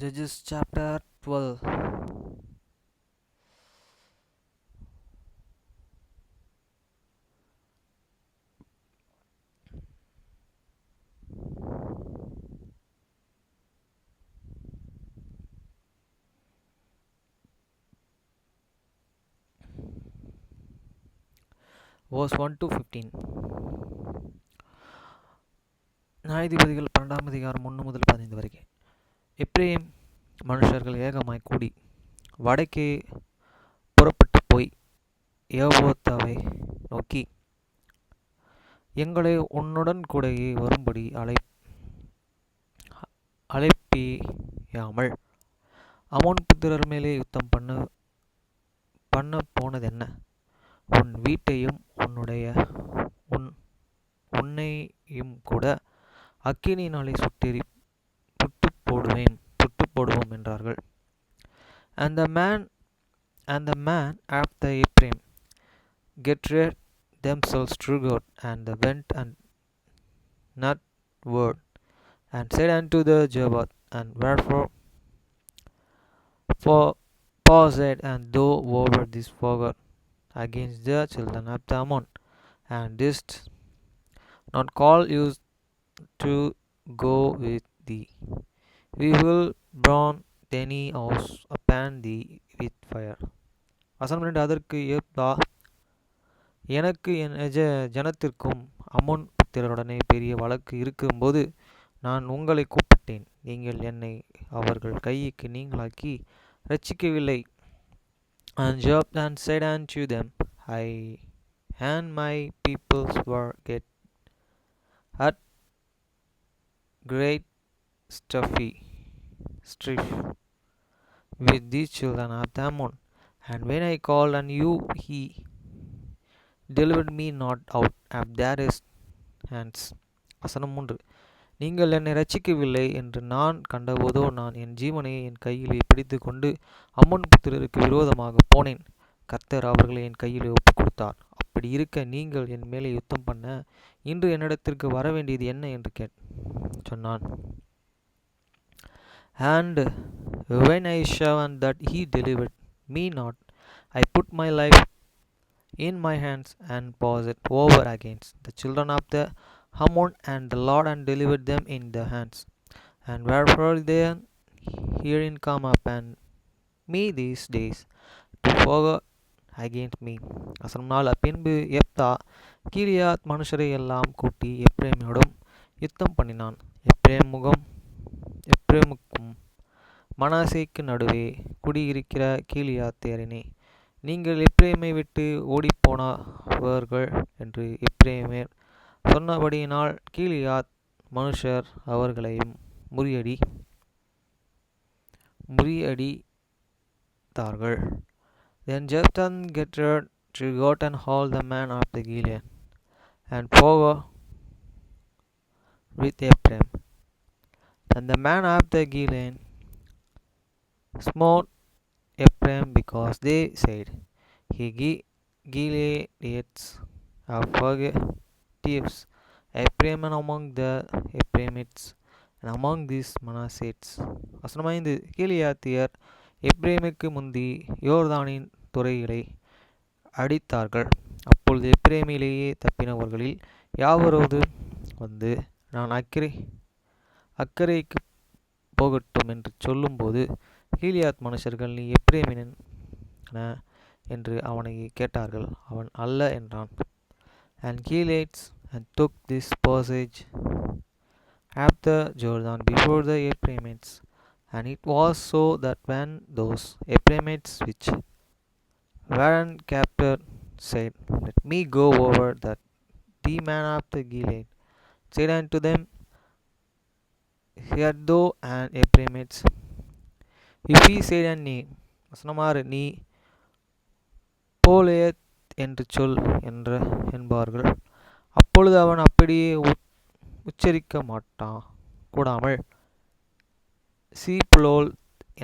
Judges chapter 12. Verse 1 to 15. நியாயாதிபதிகள் 12 அதிகாரம் 1 முதல் 15 வரைக்கும். எப்ரேம் மனுஷர்கள் ஏகமாய் கூடி வடக்கே புறப்பட்டு போய் ஏபோத்தாவை நோக்கி, எங்களை உன்னுடன் கூடயே வரும்படி அழைப்பியாமல் அமோன் புத்திரர் மேலே யுத்தம் பண்ண போனதென்ன? உன் வீட்டையும் உன்னையும் கூட அக்கினியினாலே சுட்டு போடுவோம் என்றார்கள். And the man after Ephraim gathered themselves together, and they went and not word, and said unto the Jabbok, and wherefore paused and thou over this forgot against the children of the Ammon, and didst not call us to go with thee. We will burn any house upon thee with fire. வசனம் 2. அதற்கு ஏப்தா, எனக்கு என் ஜனத்திற்கும் அம்மோன் புத்திரருடனே பெரிய வழக்கு இருக்கும்போது நான் உங்களை கூப்பிட்டேன். நீங்கள் என்னை அவர்கள் கைக்கு நீங்களாக்கி ரட்சிக்கவில்லை. And Joab said unto them, I and my peoples were at great strife with these children of the Ammon. And when I called on you, he delivered me not out of their hands. வசனம் 3. நீங்கள் என்னை ரட்சிக்கவில்லை என்று நான் கண்டபோதோ நான் என் ஜீவனை என் கையிலே பிடித்து கொண்டு அம்மோன் புத்திரருக்கு விரோதமாக போனேன். கர்த்தர் அவர்களை என் கையிலே ஒப்புக் கொடுத்தார். அப்படி இருக்க நீங்கள் என் மேலே யுத்தம் பண்ண இன்று என்னிடத்திற்கு வர வேண்டியது என்ன என்று சொன்னான். And when I saw that he delivered me not, I put my life in my hands and passed over against the children of the Ammon, and the Lord and delivered them in their hands. And wherefore then herein come upon me these days to forget against me. வசனம் 4. பின்பு எப்தா கீலியாத் மனுஷரை எல்லாம் கூட்டி எப்ரேமியோடும் யுத்தம் பண்ணினான். எப்ரேமுக்கும் மனாசேக்கு நடுவே குடியிருக்கிற கீலியாத்தியரனே, நீங்கள் எப்ரேமை விட்டு ஓடிப்போனவர்கள் என்று எப்ரேமியர் சொன்னபடியினால் கீலியாத் மனுஷர் அவர்களையும் முறியடித்தார்கள். Then Jephthah gathered together and all the men of the Gilead, and fought with Ephraim. And the men of the Gilead smote Ephraim, because they said, He Gileadites are fugitives, Ephraim and among the Ephraimites, and among these Manassites. வசனம் 5. கீலியாத்தியர் எப்ரேமுக்கு முந்தி யோர்தானின் துறைகளை அடித்தார்கள். அப்பொழுது எப்ரேமிலேயே தப்பினவர்களில் யாவரோடு வந்து நான் அக்கரைக்கு போகட்டும் என்று சொல்லும்போது கீலியாத் மனுஷர்கள், நீ எப்ரேமியன் என்று அவனை கேட்டார்கள். அவன் அல்ல என்றான். And Gileadites and took this passage after Jordan before the Ephraimites. And it was so that when those Ephraimites which were captured said, Let me go over, that the man of the Gilead said unto them, Hear thou and Ephraimites, if he said a name, வசனம் 6. நீ போலேத் என்று சொல் என்பார்கள். அப்பொழுது அவன் அப்படியே உச்சரிக்க கூடாமல் சீப்லோல்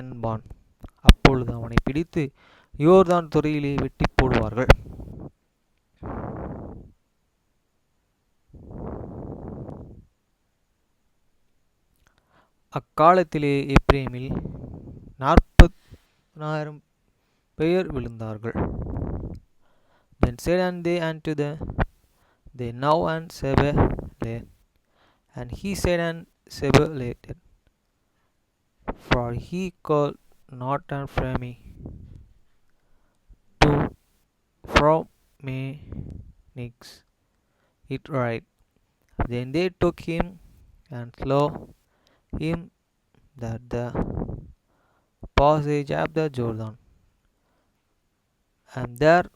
என்பான். அப்பொழுது அவனை பிடித்து யோர்தான் துறையிலே வெட்டி போடுவார்கள். அக்காலத்திலே எப்ரேமில் 40,000 பேர் விழுந்தார்கள். Then said and they unto they now and Sebeleth. And he said and Sebeleth, for he called not and from me to from me nix it right. Then they took him and slew him that the passage of the Jordan, and there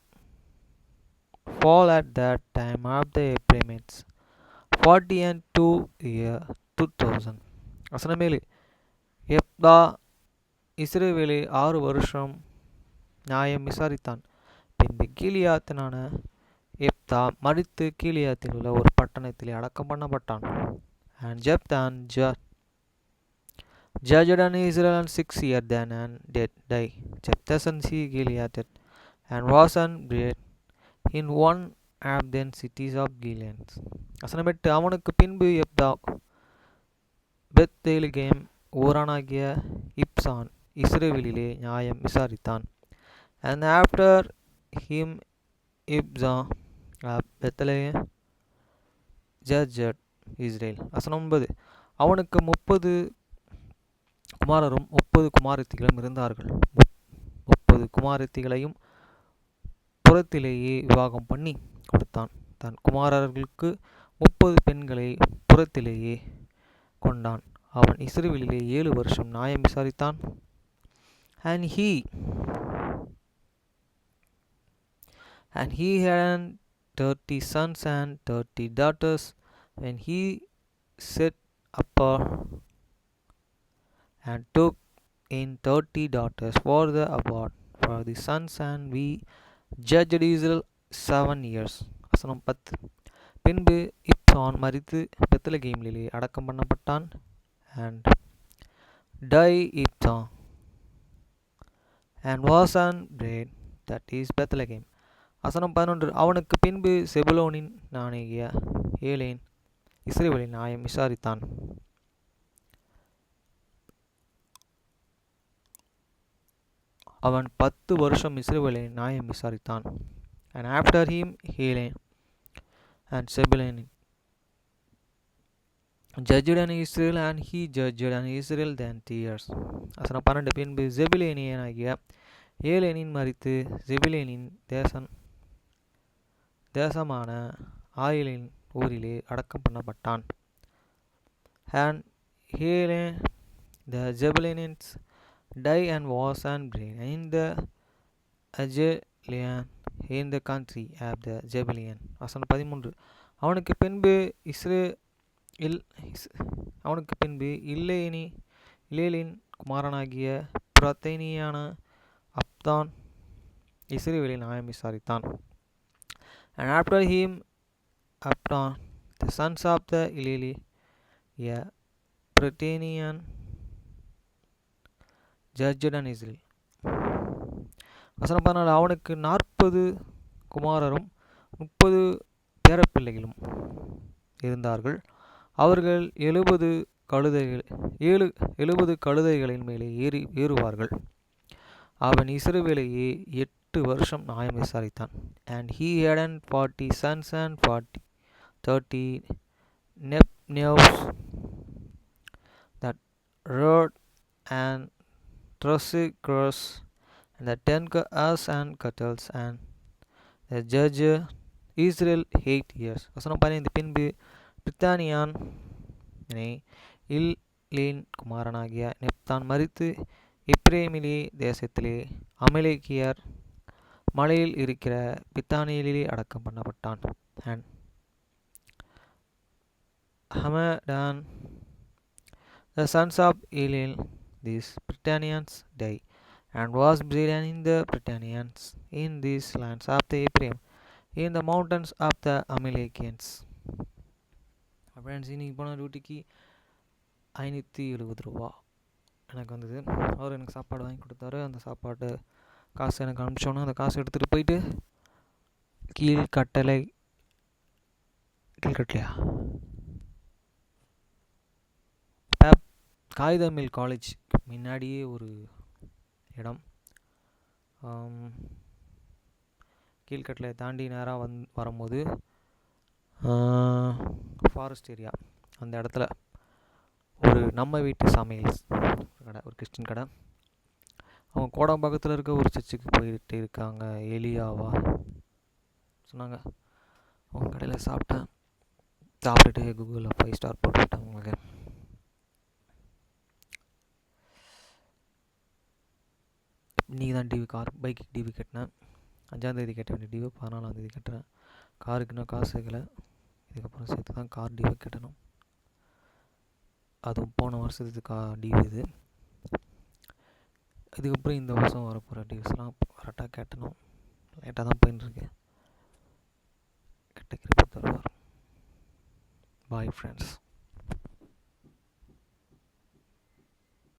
fall at that time of the Ephraimites 40 and 2,000. வசனமேலு எப்தா இஸ்ரவேலை 6 வருஷம் நியாயம் விசாரித்தான். பின்பு கீலியாத்தனான எப்தா மரித்து கீலியாத்தில் உள்ள ஒரு பட்டணத்திலே அடக்கம் பண்ணப்பட்டான். And Jephthah judged on Israel and 6 years then and did die. Jephthah son he Gilead and was buried in one of the cities of Gilead. வசனமிட்டு அவனுக்கு பின்பு எப்தா பெத்தேலிகேம் ஊரானாகிய இப்சான் இஸ்ரவேலிலே நியாயம் விசாரித்தான். And after him Ibzah of Bethlehem judged Israel. வசனம் 9. அவனுக்கு 30 குமாரரும் 30 குமாரத்திகளும் இருந்தார்கள். 30 குமாரத்திகளையும் புறத்திலேயே விவாகம் பண்ணி கொடுத்தான். தன் குமாரர்களுக்கு 30 பெண்களை புறத்திலேயே கொண்டான். அவன் இஸ்ரவேலிலே 7 வருஷம் நியாயம் விசாரித்தான். And he had 30 sons and 30 daughters. When he set apart and took in 30 daughters for the abode for the sons, and we judged Israel 7 years. வசனம் 10. பின்பு இப்சான் மரித்து பெத்லகேமிலே அடக்கம் பண்ணப்பட்டான். And died Ibzah and was buried, that is Bethlehem. வசனம் 11. அவனுக்கு பின்பு செபுலோனின் நாணகிய ஏலேன் இஸ்ரவேலின் நியாயம் விசாரித்தான். அவன் 10 வருஷம் இஸ்ரவேலின் நியாயம் விசாரித்தான். And after him Helen and Zebulun judged on Israel, and he judged on Israel then 3 years. வசனம் 12. பின்பு செபுலேனியனாகிய ஏலேனின் மரித்து செபுலேனின் தேசமான ஆயிலின் ஊரிலே அடக்கம் பண்ணப்பட்டான். And Helen the Zebulunians died and was buried in the Ajelian in the country of the Zebulun. வசனம் 13. அவனுக்கு பின்பு இல்லேலின் குமாரனாகிய பிரத்தேனியான அப்தான் இஸ்ரவேலின் நியாயம் விசாரித்தான். And after him Abdon, the sons of the Ilili, a Pretanian, judged on Israel. வசனம் 14. அவனுக்கு 40 குமாரரும் 30 பேரப்பிள்ளைகளும் இருந்தார்கள். அவர்கள் 70 கழுதைகளின் மேலே ஏறுவார்கள். அவன் இஸ்ரவேலையே 8 வருஷம் நியாயம் விசாரித்தான். And he had 40 sons and 30 nephews that rode and trussed and the 10 cows and cattle, and the judge Israel 8 years. வசனம் 15. பின்பு பிரித்தானியான் இல்லேன் குமாரனாகிய நெப்தான் மரித்து எப்ரேமிலே தேசத்திலே அமலேக்கியர் மலையில் இருக்கிற பித்தானியிலே அடக்கம் பண்ணப்பட்டான். And Hamadan, the sons of Elil, these Britannians died, and was buried in the Britannians in these lands of the Ephraim, in the mountains of the Amalekians. Friends, இன்னைக்கு போன டியூட்டிக்கு 570 ரூபா எனக்கு வந்தது. அவர் எனக்கு சாப்பாடு வாங்கி கொடுத்தாரு. அந்த சாப்பாடு காசு எனக்கு அனுப்பிச்சோன்னா அந்த காசு எடுத்துகிட்டு போயிட்டு கீழ்கட்டளையா காகிதமில் காலேஜ் முன்னாடியே ஒரு இடம். கீழ்கட்டில் தாண்டி நேராக வரும்போது ஃபாரஸ்ட் ஏரியா, அந்த இடத்துல ஒரு நம்ம வீட்டு சமையல் கடை, ஒரு கிறிஸ்டின் கடை. அவங்க கோடம்பாக்கத்தில் இருக்க ஒரு சர்ச்சுக்கு போயிட்டு இருக்காங்க, எலியாவா சொன்னாங்க. அவங்க கடையில் சாப்பிட்டுட்டு கூகுளில் 5 ஸ்டார் போட்டுவிட்டேன் உங்களுக்கு. இன்றைக்கி தான் பைக்கு டிவி கட்டினேன். 5ஆந்தேதி கட்ட வேண்டிய டிவி 14ஆந்தேதி கட்டுறேன். காருக்கு இன்னும் காசு சேர்க்கலை. இதுக்கப்புறம் சேர்த்து தான் கார் டிவி கட்டணும். அதுவும் போன வருஷத்துக்கு டிவி இது. இதுக்கப்புறம் இந்த வருஷம் வரப்போகிற டிவிஸ்லாம் கரெக்டாக கட்டணும். லேட்டாக தான் போயின்ட்டுருக்கு. கட்ட கிருப்பை தருவார். Bye friends.